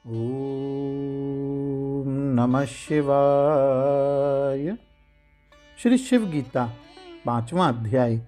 ओम नमः शिवाय। श्री शिव गीता 5वां अध्याय।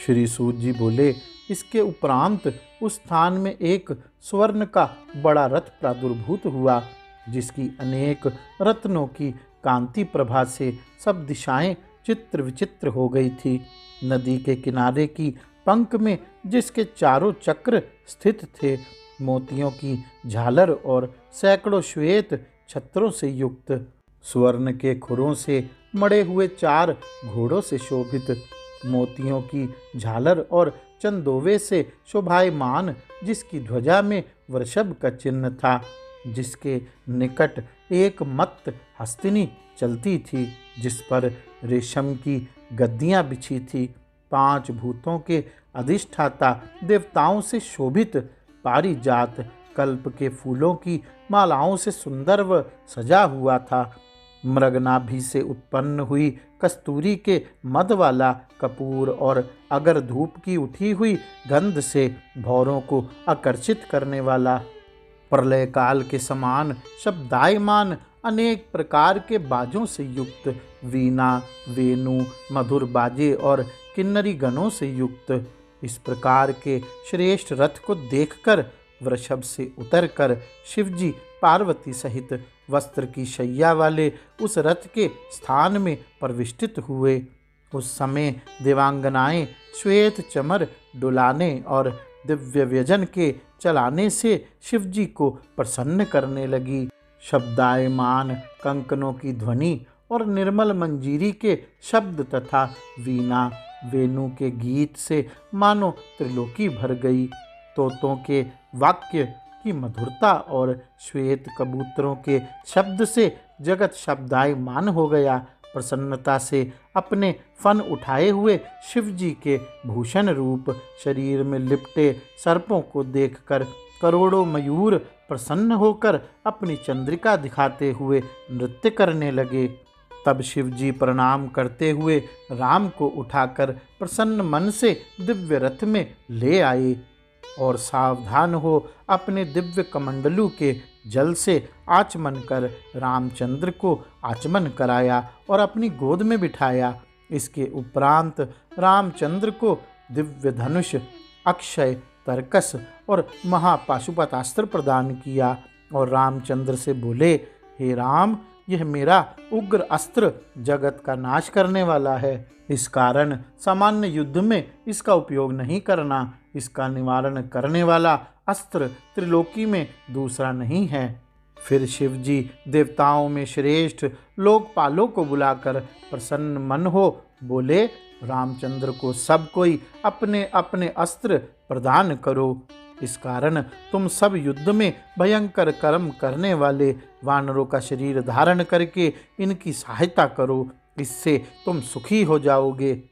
श्री सूत जी बोले, इसके उपरांत उस स्थान में एक स्वर्ण का बड़ा रथ प्रादुर्भूत हुआ, जिसकी अनेक रत्नों की कांति प्रभा से सब दिशाएं चित्र विचित्र हो गई थी। नदी के किनारे की पंख में जिसके चारों चक्र स्थित थे, मोतियों की झालर और सैकड़ों श्वेत छत्रों से युक्त, स्वर्ण के खुरों से मड़े हुए 4 घोड़ों से शोभित, मोतियों की झालर और चंदोवे से शोभायमान, जिसकी ध्वजा में वृषभ का चिन्ह था, जिसके निकट एक मत्त हस्तिनी चलती थी, जिस पर रेशम की गद्दियां बिछी थी। 5 भूतों के अधिष्ठाता देवताओं से शोभित पारिजात कल्प के फूलों की मालाओं से सुंदर व सजा हुआ था। मृगनाभि से उत्पन्न हुई कस्तूरी के मद वाला कपूर और अगर धूप की उठी हुई गंध से भौरों को आकर्षित करने वाला, प्रलय काल के समान शब्दायमान अनेक प्रकार के बाजों से युक्त, वीणा, वेणु, मधुर बाजे और किन्नरी गणों से युक्त, इस प्रकार के श्रेष्ठ रथ को देखकर वृषभ से उतरकर शिवजी पार्वती सहित वस्त्र की शैया वाले उस रथ के स्थान में प्रविष्टित हुए। उस समय देवांगनाएं श्वेत चमर डुलाने और दिव्य व्यजन के चलाने से शिवजी को प्रसन्न करने लगी। शब्दायमान कंकनों की ध्वनि और निर्मल मंजीरी के शब्द तथा वीणा, वेणु के गीत से मानो त्रिलोकी भर गई। तोतों के वाक्य की मधुरता और श्वेत कबूतरों के शब्द से जगत शब्दायमान हो गया। प्रसन्नता से अपने फन उठाए हुए शिवजी के भूषण रूप शरीर में लिपटे सर्पों को देखकर करोड़ों मयूर प्रसन्न होकर अपनी चंद्रिका दिखाते हुए नृत्य करने लगे। तब शिवजी प्रणाम करते हुए राम को उठाकर प्रसन्न मन से दिव्य रथ में ले आए और सावधान हो अपने दिव्य कमंडलू के जल से आचमन कर रामचंद्र को आचमन कराया और अपनी गोद में बिठाया। इसके उपरांत रामचंद्र को दिव्य धनुष, अक्षय तर्कस और महापाशुपतास्त्र प्रदान किया और रामचंद्र से बोले, हे राम, यह मेरा उग्र अस्त्र जगत का नाश करने वाला है। इस कारण सामान्य युद्ध में इसका उपयोग नहीं करना। इसका निवारण करने वाला अस्त्र त्रिलोकी में दूसरा नहीं है। फिर शिवजी देवताओं में श्रेष्ठ लोकपालों को बुलाकर प्रसन्न मन हो बोले, रामचंद्र को सब कोई अपने अपने अस्त्र प्रदान करो। इस कारण तुम सब युद्ध में भयंकर कर्म करने वाले वानरों का शरीर धारण करके इनकी सहायता करो, इससे तुम सुखी हो जाओगे।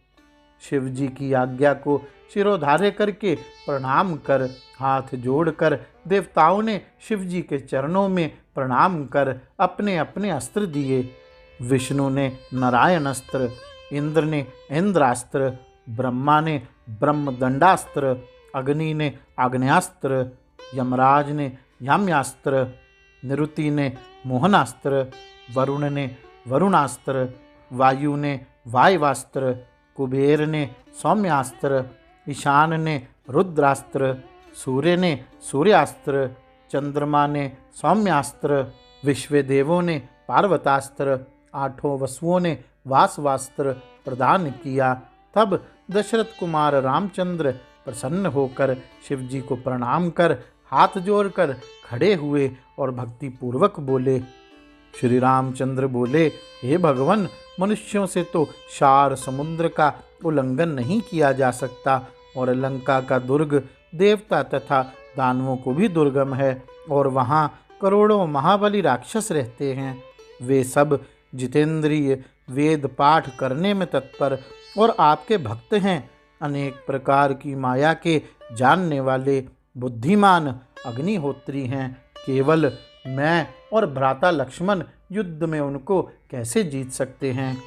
शिवजी की आज्ञा को शिरोधार्य करके प्रणाम कर हाथ जोड़कर देवताओं ने शिवजी के चरणों में प्रणाम कर अपने अपने अस्त्र दिए। विष्णु ने नारायण अस्त्र, इंद्र ने इंद्रास्त्र, ब्रह्मा ने ब्रह्मदंडास्त्र, अग्नि ने आग्नेयास्त्र, यमराज ने याम्यास्त्र, निरुति ने मोहनास्त्र, वरुण ने वरुणास्त्र, वायु ने वायवास्त्र, कुबेर ने सौम्यास्त्र, ईशान ने रुद्रास्त्र, सूर्य ने सूर्यास्त्र, चंद्रमा ने सौम्यास्त्र, विश्वदेवों ने पार्वतास्त्र, 8 वसुओं ने वासवास्त्र प्रदान किया। तब दशरथ कुमार रामचंद्र प्रसन्न होकर शिवजी को प्रणाम कर हाथ जोड़कर खड़े हुए और भक्ति पूर्वक बोले। श्री रामचंद्र बोले, हे भगवान, मनुष्यों से तो शार समुद्र का उल्लंघन नहीं किया जा सकता और लंका का दुर्ग देवता तथा दानवों को भी दुर्गम है और वहाँ करोड़ों महाबली राक्षस रहते हैं। वे सब जितेंद्रिय, वेद पाठ करने में तत्पर और आपके भक्त हैं। अनेक प्रकार की माया के जानने वाले बुद्धिमान अग्निहोत्री हैं। केवल मैं और भ्राता लक्ष्मण युद्ध में उनको कैसे जीत सकते हैं।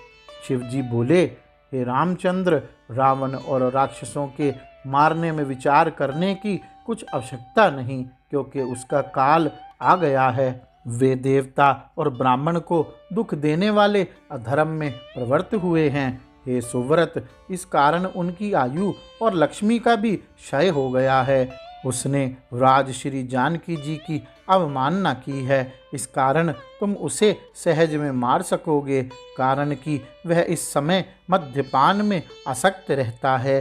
शिवजी बोले, हे रामचंद्र, रावण और राक्षसों के मारने में विचार करने की कुछ आवश्यकता नहीं, क्योंकि उसका काल आ गया है। वे देवता और ब्राह्मण को दुख देने वाले अधर्म में प्रवृत्त हुए हैं। हे सुव्रत, इस कारण उनकी आयु और लक्ष्मी का भी क्षय हो गया है। उसने राज श्री जानकी जी की अवमानना की है, इस कारण तुम उसे सहज में मार सकोगे, कारण कि वह इस समय मद्यपान में आसक्त रहता है।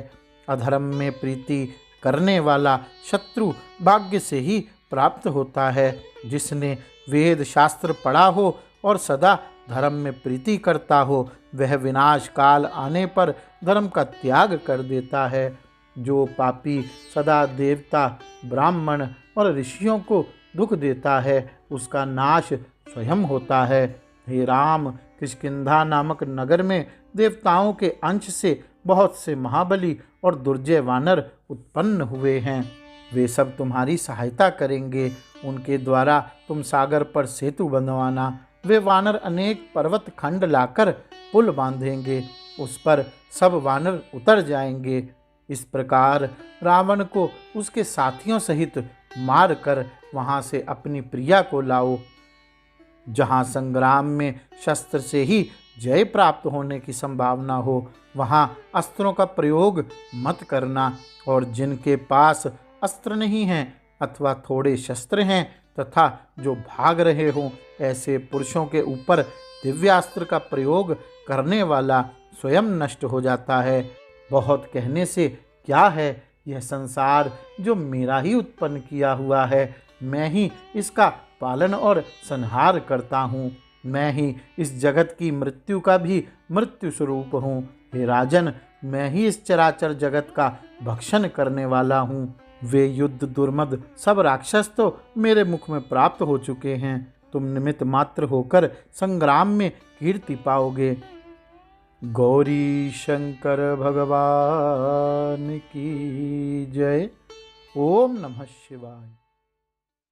अधर्म में प्रीति करने वाला शत्रु भाग्य से ही प्राप्त होता है। जिसने वेद शास्त्र पढ़ा हो और सदा धर्म में प्रीति करता हो, वह विनाश काल आने पर धर्म का त्याग कर देता है। जो पापी सदा देवता, ब्राह्मण और ऋषियों को दुख देता है, उसका नाश स्वयं होता है। हे राम, किष्किंधा नामक नगर में देवताओं के अंश से बहुत से महाबली और दुर्जय वानर उत्पन्न हुए हैं। वे सब तुम्हारी सहायता करेंगे। उनके द्वारा तुम सागर पर सेतु बंधवाना। वे वानर अनेक पर्वत खंड लाकर पुल बांधेंगे, उस पर सब वानर उतर जाएंगे। इस प्रकार रावण को उसके साथियों सहित मार कर वहां से अपनी प्रिया को लाओ। जहाँ संग्राम में शस्त्र से ही जय प्राप्त होने की संभावना हो, वहाँ अस्त्रों का प्रयोग मत करना। और जिनके पास अस्त्र नहीं हैं अथवा थोड़े शस्त्र हैं तथा जो भाग रहे हों, ऐसे पुरुषों के ऊपर दिव्यास्त्र का प्रयोग करने वाला स्वयं नष्ट हो जाता है। बहुत कहने से क्या है, यह संसार जो मेरा ही उत्पन्न किया हुआ है, मैं ही इसका पालन और संहार करता हूँ। मैं ही इस जगत की मृत्यु का भी मृत्यु स्वरूप हूँ। हे राजन, मैं ही इस चराचर जगत का भक्षण करने वाला हूँ। वे युद्ध दुर्मद सब राक्षस तो मेरे मुख में प्राप्त हो चुके हैं। तुम निमित्त मात्र होकर संग्राम में कीर्ति पाओगे। गौरी शंकर भगवान की जय। ओम नमः शिवाय।